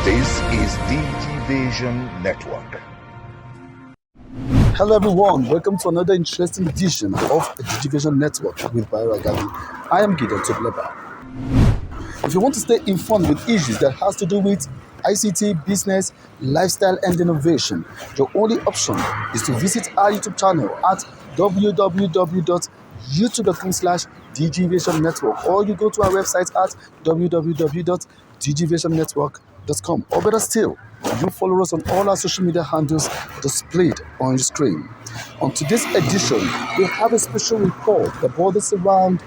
This is Digivation Network. Hello everyone, welcome to another interesting edition of the Digivation Network with Byra Gabi. I am Gideon Tobleba. If you want to stay informed with issues that has to do with ICT, business, lifestyle and innovation, your only option is to visit our YouTube channel at www.youtube.com/Digivation Network, or you go to our website at www.digivationnetwork.com, or better still, you follow us on all our social media handles displayed on your screen. On today's edition, we have a special report that borders around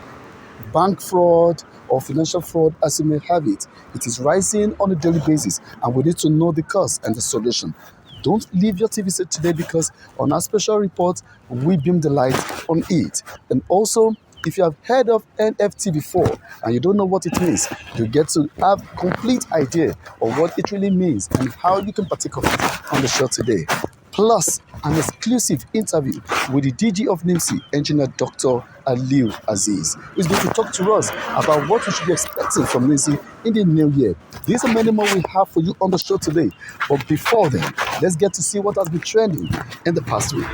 bank fraud or financial fraud as you may have it. It is rising on a daily basis and we need to know the cause and the solution. Don't leave your TV set today, because on our special report, we beam the light on it. And also, if you have heard of NFT before and you don't know what it means, you get to have complete idea of what it really means and how you can partake of it on the show today. Plus, an exclusive interview with the DG of NIMC, Engineer Dr. Aliu Aziz, who is going to talk to us about what we should be expecting from NIMC in the new year. These are many more we have for you on the show today. But before then, let's get to see what has been trending in the past week.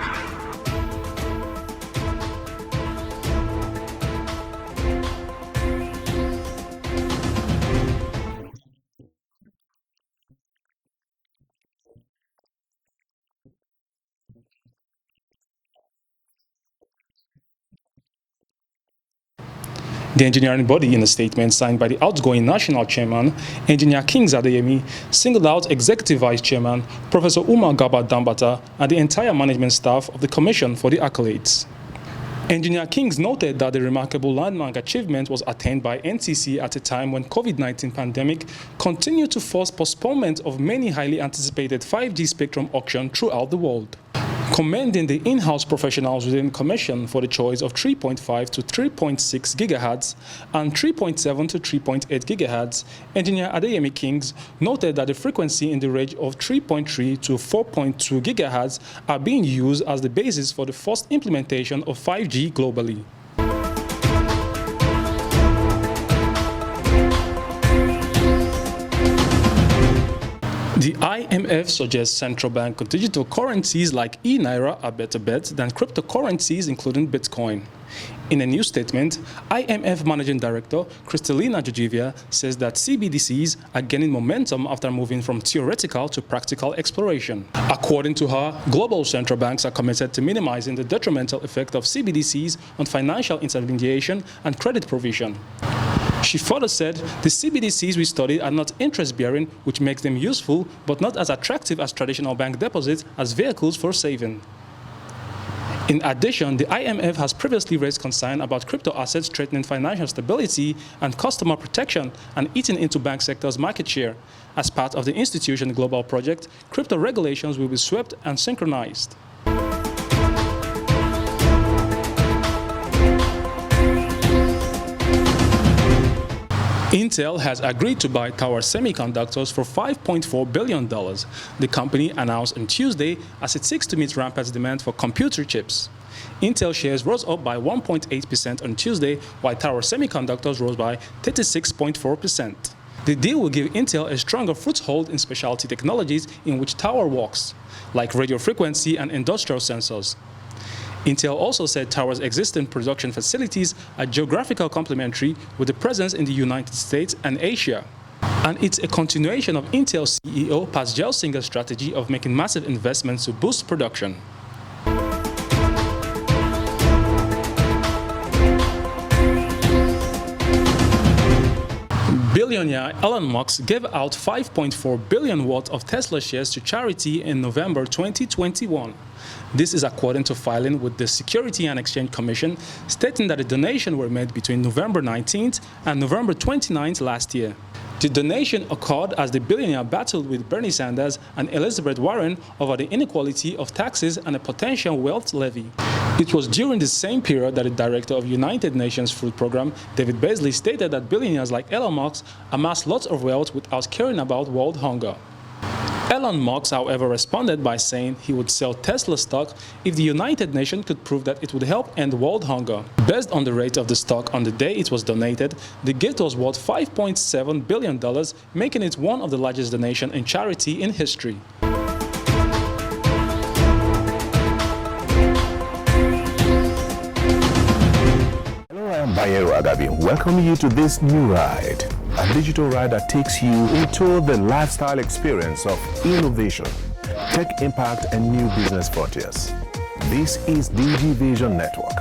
The engineering body, in a statement signed by the outgoing national chairman, Engineer Kings Adeyemi, singled out Executive Vice Chairman Professor Umar Garba Dambata and the entire management staff of the Commission for the accolades. Engineer Kings noted that the remarkable landmark achievement was attained by NCC at a time when COVID-19 pandemic continued to force postponement of many highly anticipated 5G spectrum auction throughout the world. Commending the in-house professionals within the Commission for the choice of 3.5 to 3.6 GHz and 3.7 to 3.8 GHz, Engineer Adeyemi Kings noted that the frequency in the range of 3.3 to 4.2 GHz are being used as the basis for the first implementation of 5G globally. The IMF suggests central bank digital currencies like e-Naira are better bets than cryptocurrencies, including Bitcoin. In a new statement, IMF Managing Director Kristalina Georgieva says that CBDCs are gaining momentum after moving from theoretical to practical exploration. According to her, global central banks are committed to minimizing the detrimental effect of CBDCs on financial intermediation and credit provision. She further said the CBDCs we studied are not interest-bearing, which makes them useful but not as attractive as traditional bank deposits as vehicles for saving. In addition, the IMF has previously raised concern about crypto assets threatening financial stability and customer protection and eating into bank sector's market share. As part of the institution's global project, crypto regulations will be swept and synchronized. Intel has agreed to buy Tower Semiconductors for $5.4 billion, the company announced on Tuesday as it seeks to meet rampant demand for computer chips. Intel shares rose up by 1.8% on Tuesday, while Tower Semiconductors rose by 36.4%. The deal will give Intel a stronger foothold in specialty technologies in which Tower works, like radio frequency and industrial sensors. Intel also said Tower's existing production facilities are geographical complementary with a presence in the United States and Asia. And it's a continuation of Intel CEO Pat Gelsinger's strategy of making massive investments to boost production. Billionaire Elon Musk gave out 5.4 billion worth of Tesla shares to charity in November 2021. This is according to filing with the Security and Exchange Commission, stating that the donations were made between November 19th and November 29th last year. The donation occurred as the billionaire battled with Bernie Sanders and Elizabeth Warren over the inequality of taxes and a potential wealth levy. It was during the same period that the director of United Nations Food Program, David Beasley, stated that billionaires like Elon Musk amass lots of wealth without caring about world hunger. Elon Musk, however, responded by saying he would sell Tesla stock if the United Nations could prove that it would help end world hunger. Based on the rate of the stock on the day it was donated, the gift was worth $5.7 billion, making it one of the largest donations in charity in history. I'm Bayero Agabi, welcoming you to this new ride, a digital ride that takes you into the lifestyle experience of innovation, tech impact, and new business frontiers. This is Digivation Network.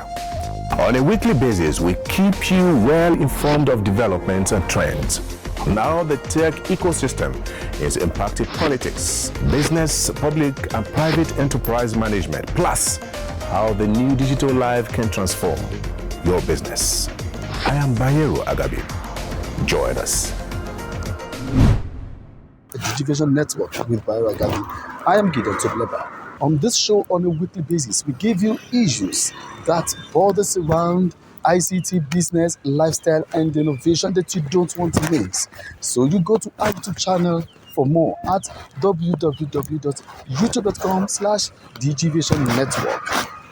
On a weekly basis, we keep you well informed of developments and trends. Now the tech ecosystem is impacting politics, business, public and private enterprise management, plus how the new digital life can transform your business. I am Bayero Agabi. Join us. The Digivation Network with Bayero Agabi. I am Gideon Tobleba. On this show, on a weekly basis, we give you issues that borders around ICT, business, lifestyle, and innovation that you don't want to miss. So you go to our YouTube channel for more at www.youtube.com/Digivation Network.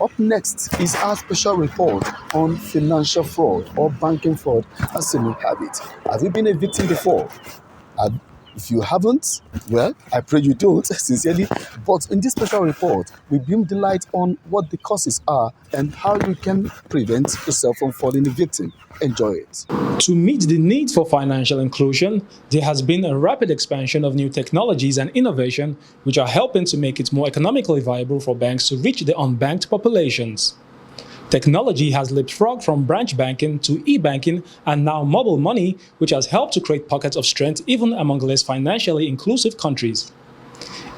Up next is our special report on financial fraud or banking fraud as a new habit. Have you been a victim before? If you haven't, well, I pray you don't, sincerely. But in this special report, we beam the light on what the causes are and how you can prevent yourself from falling a victim. Enjoy it. To meet the need for financial inclusion, there has been a rapid expansion of new technologies and innovation which are helping to make it more economically viable for banks to reach the unbanked populations. Technology has leapfrogged from branch banking to e-banking and now mobile money, which has helped to create pockets of strength even among less financially inclusive countries.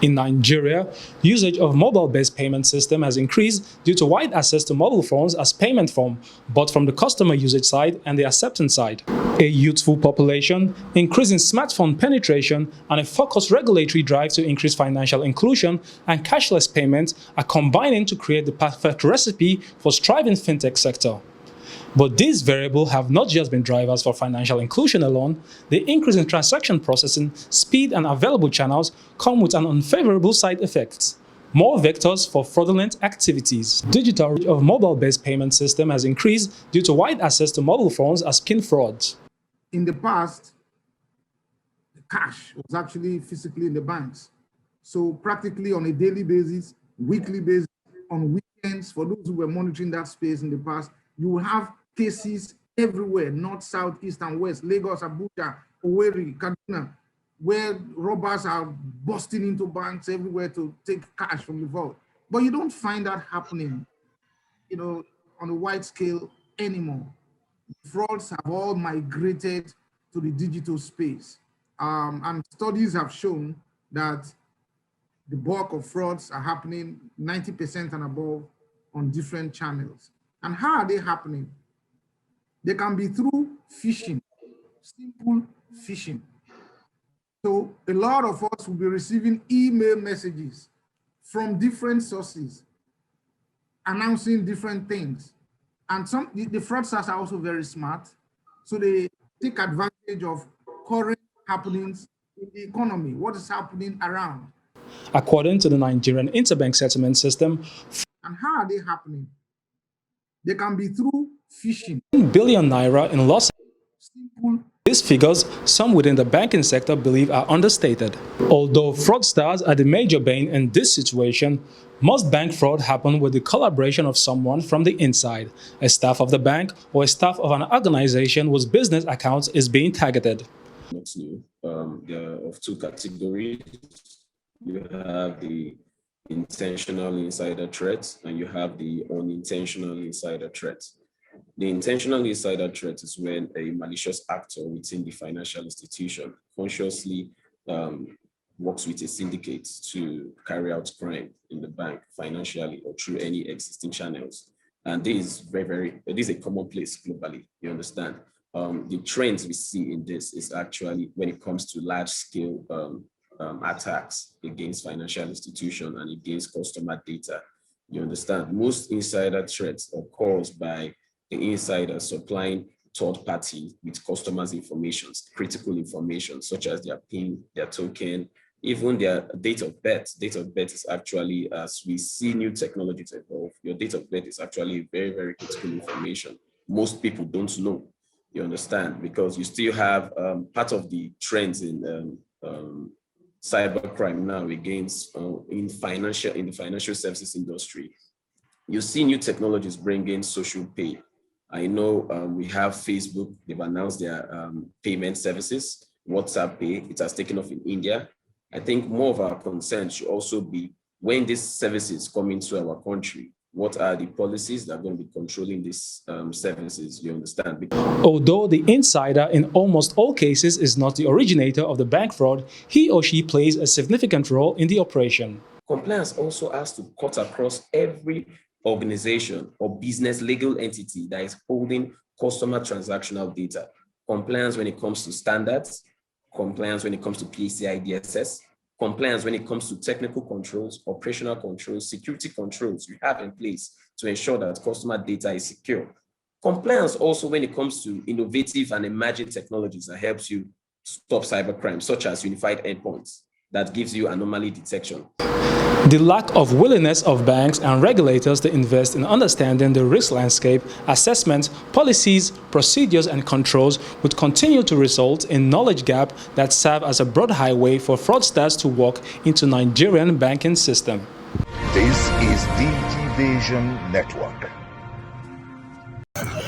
In Nigeria, usage of mobile-based payment system has increased due to wide access to mobile phones as payment form, both from the customer usage side and the acceptance side. A youthful population, increasing smartphone penetration, and a focused regulatory drive to increase financial inclusion and cashless payments are combining to create the perfect recipe for thriving fintech sector. But these variables have not just been drivers for financial inclusion alone. The increase in transaction processing, speed, and available channels come with an unfavorable side effects. More vectors for fraudulent activities. Digital reach of mobile-based payment system has increased due to wide access to mobile phones as PIN frauds. In the past, the cash was actually physically in the banks. So practically on a daily basis, weekly basis, on weekends, for those who were monitoring that space in the past, you will have cases everywhere, north, south, east, and west, Lagos, Abuja, Owerri, Kaduna, where robbers are busting into banks everywhere to take cash from the vault. But you don't find that happening, on a wide scale anymore. Frauds have all migrated to the digital space. And studies have shown that the bulk of frauds are happening 90% and above on different channels. And how are they happening? They can be through phishing, simple phishing. So a lot of us will be receiving email messages from different sources announcing different things. And the fraudsters are also very smart. So they take advantage of current happenings in the economy, what is happening around. According to the Nigerian Interbank Settlement System, and how are they happening? They can be through phishing. ₦1 billion in loss. Simple. These figures, some within the banking sector believe are understated. Although fraudsters are the major bane in this situation, most bank fraud happen with the collaboration of someone from the inside, a staff of the bank or a staff of an organization whose business accounts is being targeted. Not new. There are of two categories. You have the intentional insider threat and you have the unintentional insider threat. The intentional insider threat is when a malicious actor within the financial institution consciously works with a syndicate to carry out crime in the bank financially or through any existing channels. And this is this is a commonplace globally, you understand? The trends we see in this is actually when it comes to large scale attacks against financial institutions and against customer data. You understand? Most insider threats are caused by the insider supplying third party with customers' information, critical information, such as their PIN, their token, Even their date of birth is actually, as we see new technologies evolve, your date of birth is actually very, very critical information. Most people don't know, you understand, because you still have part of the trends in cybercrime now against in the financial services industry. You see new technologies bring in social pay. I know we have Facebook, they've announced their payment services, WhatsApp Pay, it has taken off in India. I think more of our concern should also be when these services come into our country, what are the policies that are going to be controlling these services, you understand? Although the insider in almost all cases is not the originator of the bank fraud, he or she plays a significant role in the operation. Compliance also has to cut across every organization or business legal entity that is holding customer transactional data. Compliance when it comes to standards, compliance when it comes to PCI DSS, compliance when it comes to technical controls, operational controls, security controls you have in place to ensure that customer data is secure. Compliance also when it comes to innovative and emerging technologies that helps you stop cybercrime, such as unified endpoints that gives you anomaly detection. The lack of willingness of banks and regulators to invest in understanding the risk landscape, assessments, policies, procedures, and controls would continue to result in knowledge gap that serve as a broad highway for fraudsters to walk into Nigerian banking system. This is Digivation Network.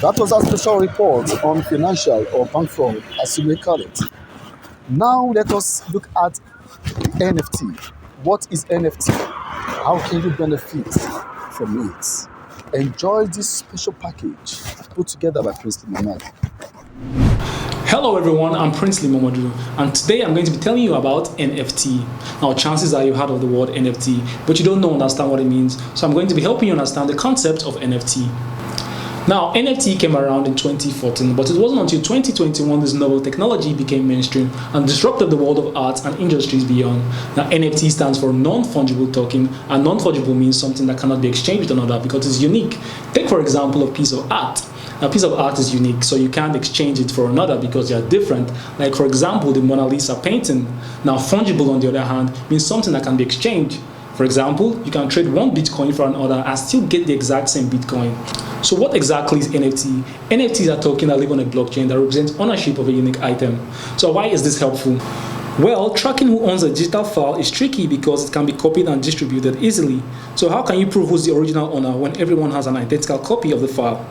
That was our special report on financial or bank fraud, as you may call it. Now let us look at NFT. What is NFT? How can you benefit from it? Enjoy this special package put together by Princely Momodu. Hello everyone, I'm Princely Momodu, and today I'm going to be telling you about NFT. Now, chances are you've heard of the word NFT, but you don't understand what it means. So I'm going to be helping you understand the concept of NFT. Now, NFT came around in 2014, but it wasn't until 2021 this novel technology became mainstream and disrupted the world of arts and industries beyond. Now, NFT stands for non-fungible token, and non-fungible means something that cannot be exchanged with another because it's unique. Take, for example, a piece of art. A piece of art is unique, so you can't exchange it for another because they are different. Like, for example, the Mona Lisa painting. Now, fungible, on the other hand, means something that can be exchanged. For example, you can trade one Bitcoin for another and still get the exact same Bitcoin. So what exactly is NFT? NFTs are tokens that live on a blockchain that represents ownership of a unique item. So why is this helpful? Well, tracking who owns a digital file is tricky because it can be copied and distributed easily. So how can you prove who's the original owner when everyone has an identical copy of the file?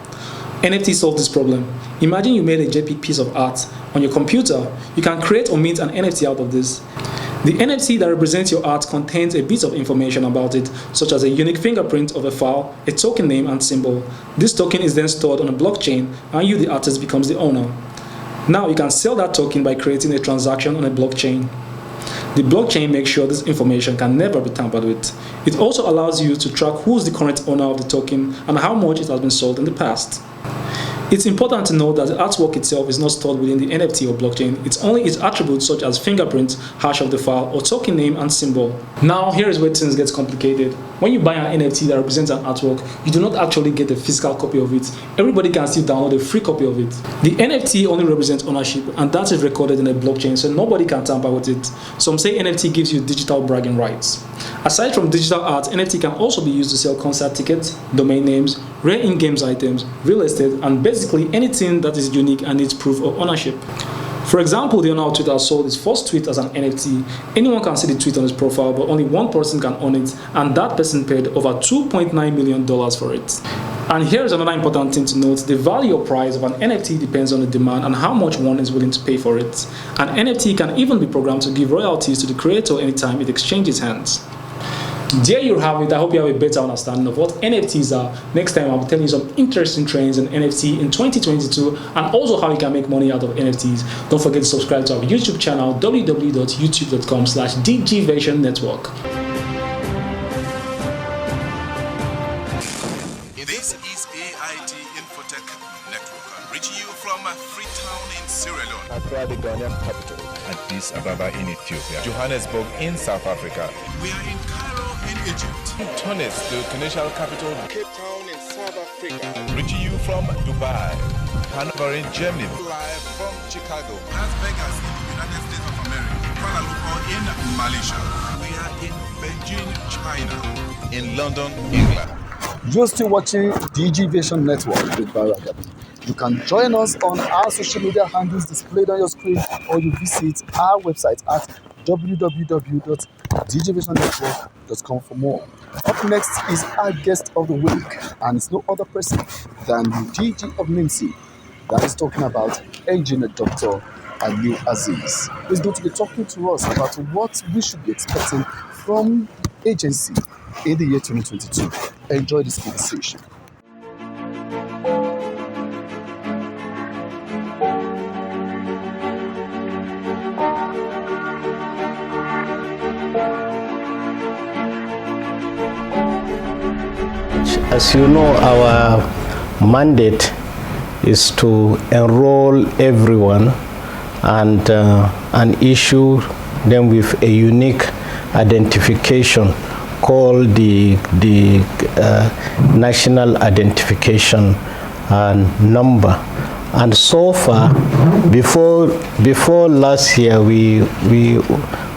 NFT solves this problem. Imagine you made a JPEG piece of art on your computer. You can create or mint an NFT out of this. The NFT that represents your art contains a bit of information about it, such as a unique fingerprint of a file, a token name, and symbol. This token is then stored on a blockchain, and you, the artist, becomes the owner. Now you can sell that token by creating a transaction on a blockchain. The blockchain makes sure this information can never be tampered with. It also allows you to track who's the current owner of the token and how much it has been sold in the past. It's important to note that the artwork itself is not stored within the NFT or blockchain. It's only its attributes such as fingerprint, hash of the file, or token name and symbol. Now, here is where things get complicated. When you buy an NFT that represents an artwork, you do not actually get a physical copy of it. Everybody can still download a free copy of it. The NFT only represents ownership, and that is recorded in a blockchain, so nobody can tamper with it. Some say NFT gives you digital bragging rights. Aside from digital art, NFT can also be used to sell concert tickets, domain names, rare in-games items, real estate, and basically anything that is unique and needs proof of ownership. For example, the owner of Twitter sold his first tweet as an NFT. Anyone can see the tweet on his profile, but only one person can own it, and that person paid over $2.9 million for it. And here's another important thing to note: the value or price of an NFT depends on the demand and how much one is willing to pay for it. An NFT can even be programmed to give royalties to the creator anytime it exchanges hands. There you have it. I hope you have a better understanding of what NFTs are. Next time I'll be telling you some interesting trends in NFT in 2022 and also how you can make money out of NFTs. Don't forget to subscribe to our YouTube channel www.youtube.com/Digivation Network. This is AIT Infotech Network, reaching you from Freetown in Sierra Leone, Accra, the Ghanaian capital. Addis Ababa in Ethiopia. Johannesburg in South Africa. we are in Cairo in Egypt, Tunis, the financial capital. Cape Town in South Africa, Reaching you from Dubai. Hanover in Germany. live from Chicago, Las Vegas in the United States of America, Kuala Lumpur in Malaysia. We are in Beijing, China. In London, England. You're still watching Digivation Network with Baragabi. You can join us on our social media handles displayed on your screen, or you visit our website at www.digivationnetwork.com for more. Up next is our guest of the week, and it's no other person than the DG of NIMC. That is talking about Engineer Dr. Ali Aziz. He's going to be talking to us about what we should be expecting from the agency in the year 2022. Enjoy this conversation. As you know, our mandate is to enroll everyone and issue them with a unique identification called the national identification number. And so far, before last year, we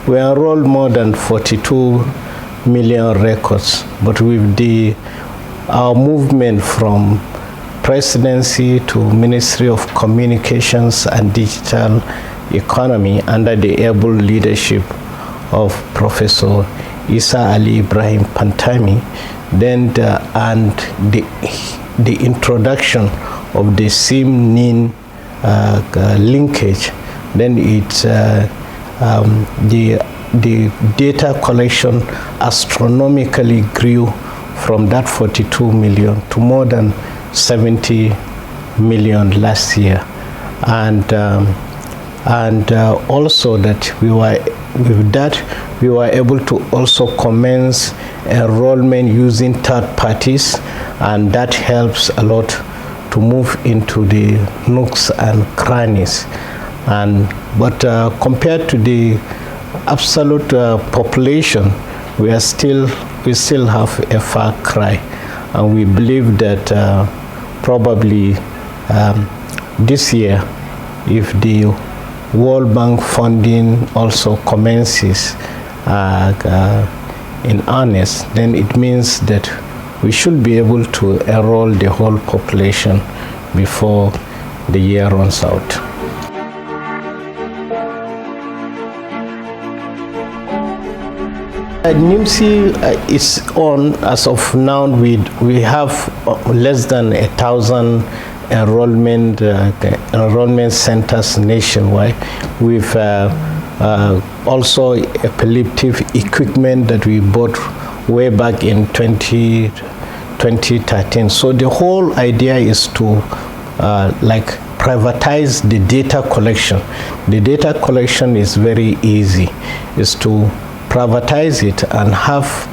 enrolled more than 42 million records. But with our movement from Presidency to Ministry of Communications and Digital Economy under the able leadership of Professor Isa Ali Ibrahim Pantami, then the introduction of the SIM-NIN linkage, then it's the data collection astronomically grew from that 42 million to more than 70 million last year, and also that we were able to also commence enrollment using third parties, and that helps a lot to move into the nooks and crannies. But compared to the absolute population, we still have a far cry, and we believe that probably this year, if the World Bank funding also commences in earnest, then it means that we should be able to enroll the whole population before the year runs out. NIMC is on, as of now, we have less than 1,000 enrollment centers nationwide, with also epileptic equipment that we bought way back in 2013. So the whole idea is to privatize the data collection. The data collection is very easy. Is to privatize it and have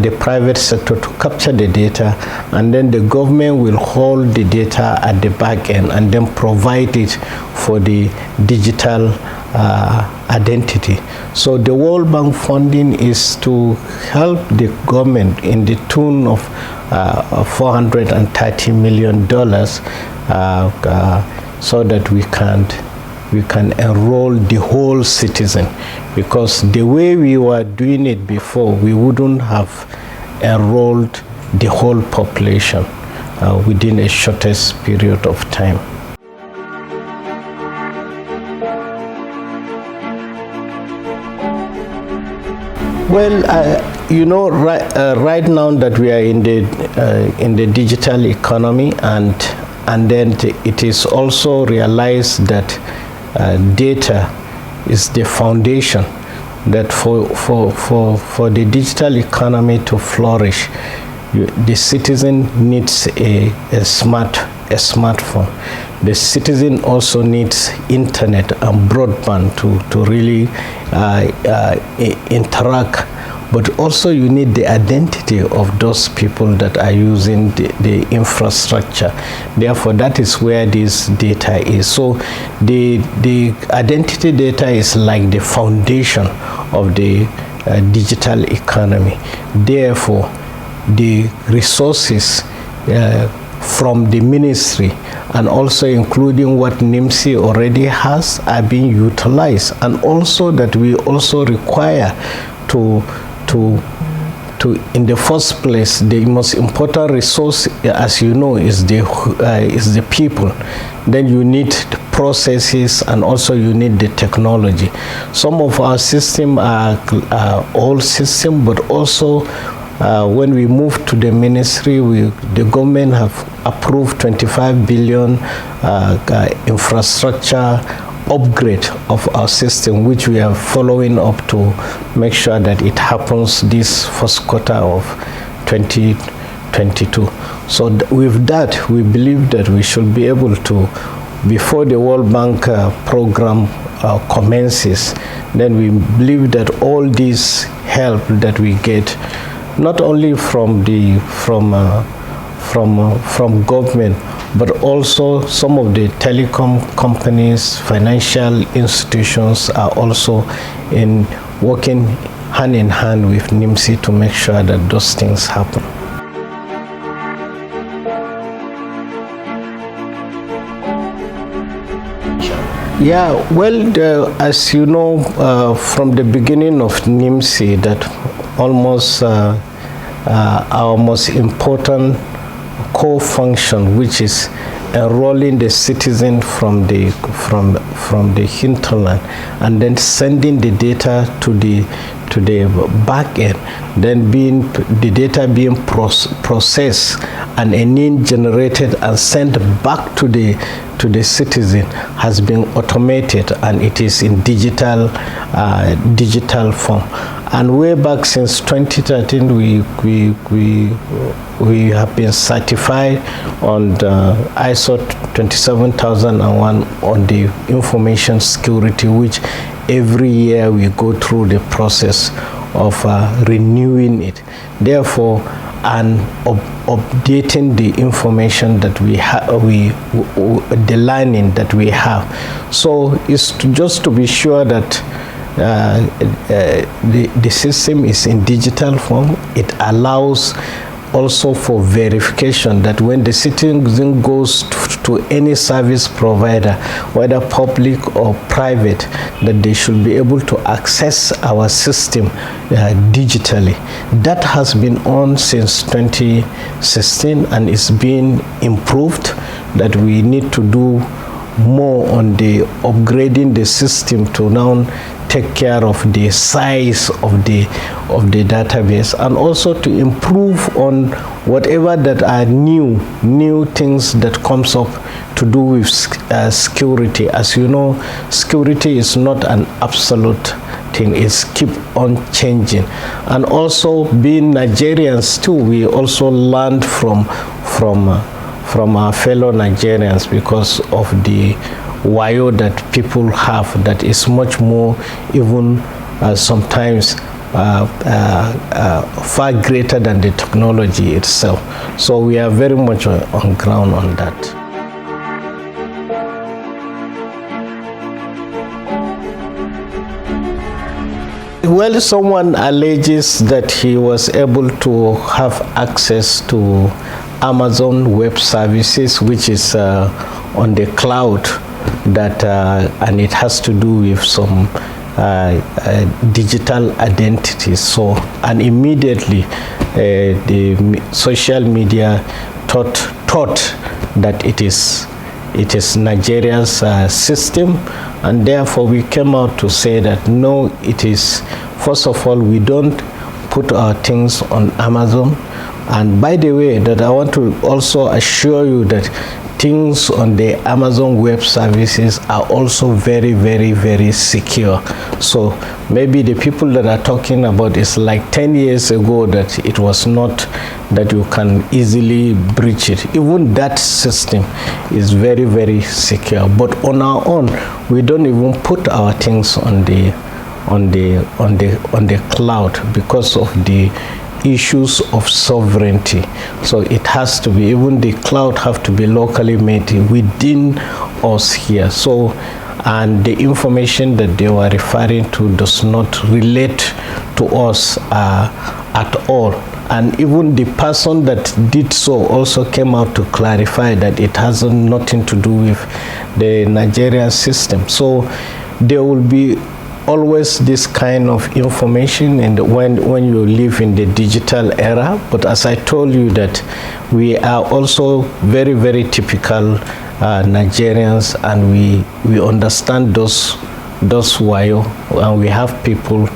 the private sector to capture the data, and then the government will hold the data at the back end and then provide it for the digital identity. So the World Bank funding is to help the government in the tune of $430 million, so that we can enroll the whole citizen, because the way we were doing it before, we wouldn't have enrolled the whole population within a shortest period of time. Well, right now that we are in the digital economy, and then it is also realized that data is the foundation, that for the digital economy to flourish, the citizen needs a smartphone. The citizen also needs internet and broadband to really interact. But also you need the identity of those people that are using the infrastructure. Therefore, that is where this data is. So the identity data is like the foundation of the digital economy. Therefore, the resources from the ministry, and also including what NIMC already has, are being utilized, and also that we also require to in the first place, the most important resource, as you know, is the people. Then you need the processes, and also you need the technology. Some of our system are old system, but also when we moved to the ministry, the government have approved 25 billion infrastructure upgrade of our system, which we are following up to make sure that it happens this first quarter of 2022. So with that, we believe that we should be able to, before the World Bank program commences, then we believe that all this help that we get, not only from government, but also some of the telecom companies, financial institutions are also working hand in hand with NIMC to make sure that those things happen. Yeah, well, as you know, from the beginning of NIMC, that almost our most important core function, which is enrolling the citizen from the hinterland, and then sending the data to the back end, then the data being processed and a NIN generated and sent back to the citizen, has been automated, and it is in digital form. And way back since 2013, we have been certified on the ISO 27001 on the information security, which every year we go through the process of renewing it. Therefore, and updating the information that we have, the learning that we have. So it's just to be sure that the system is in digital form. It allows also for verification that when the citizen goes to any service provider, whether public or private, that they should be able to access our system digitally. That has been on since 2016 and is being improved, that we need to do more on the upgrading the system to now take care of the size of the database, and also to improve on whatever that are new things that comes up to do with security. As you know, security is not an absolute thing, it's keep on changing. And also, being Nigerians too, we also learned from our fellow Nigerians because of the wire that people have that is much more, even sometimes far greater than the technology itself. So we are very much on ground on that. Well, someone alleges that he was able to have access to Amazon Web Services, which is on the cloud, that and it has to do with some digital identities. So, and immediately the social media thought that it is Nigeria's system, and therefore we came out to say that no, it is, first of all, we don't put our things on Amazon. And by the way, that I want to also assure you that things on the Amazon Web Services are also very, very, very secure. So maybe the people that are talking about is like 10 years ago that it was not, that you can easily breach it. Even that system is very, very secure. But on our own, we don't even put our things on the cloud because of the issues of sovereignty. So it has to be, even the cloud have to be locally made within us here. So, and the information that they were referring to does not relate to us at all. And even the person that did so also came out to clarify that it has nothing to do with the Nigerian system. So there will be always this kind of information and when you live in the digital era. But as I told you that we are also very, very typical Nigerians, and we understand those wayo, and we have people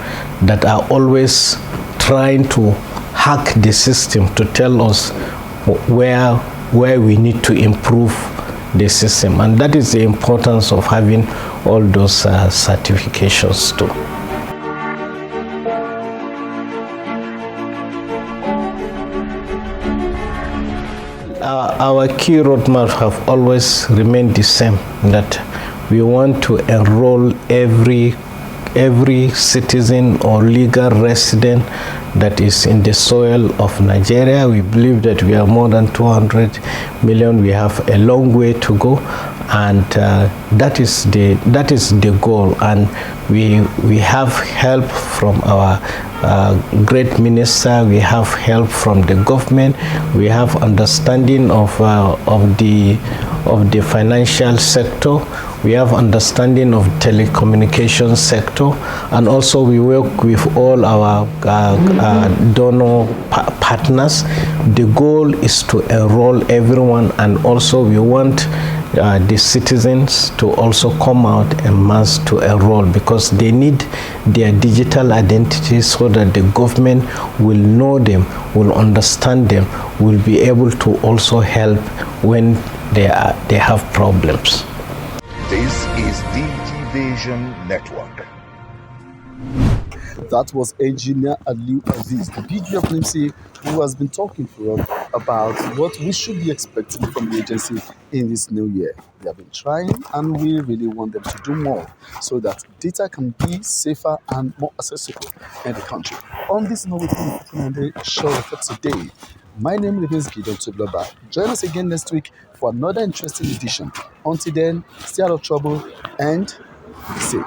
that are always trying to hack the system to tell us where we need to improve the system. And that is the importance of having all those certifications too. Our key roadmap have always remained the same, that we want to enroll every citizen or legal resident that is in the soil of Nigeria. We believe that we are more than 200 million. We have a long way to go, and that is the goal. And we have help from our great minister. We have help from the government. We have understanding of the financial sector. We have understanding of telecommunications sector, and also we work with all our donor partners. The goal is to enroll everyone, and also we want the citizens to also come out en masse to enroll, because they need their digital identity so that the government will know them, will understand them, will be able to also help when they have problems. This is Digivation Network. That was Engineer Aliu Aziz, the DG of NIMC, who has been talking for us about what we should be expecting from the agency in this new year. They have been trying, and we really want them to do more so that data can be safer and more accessible in the country. On this note, we can the show for today. My name remains Gideon Tublaba. Join us again next week for another interesting edition. Until then, stay out of trouble and be safe.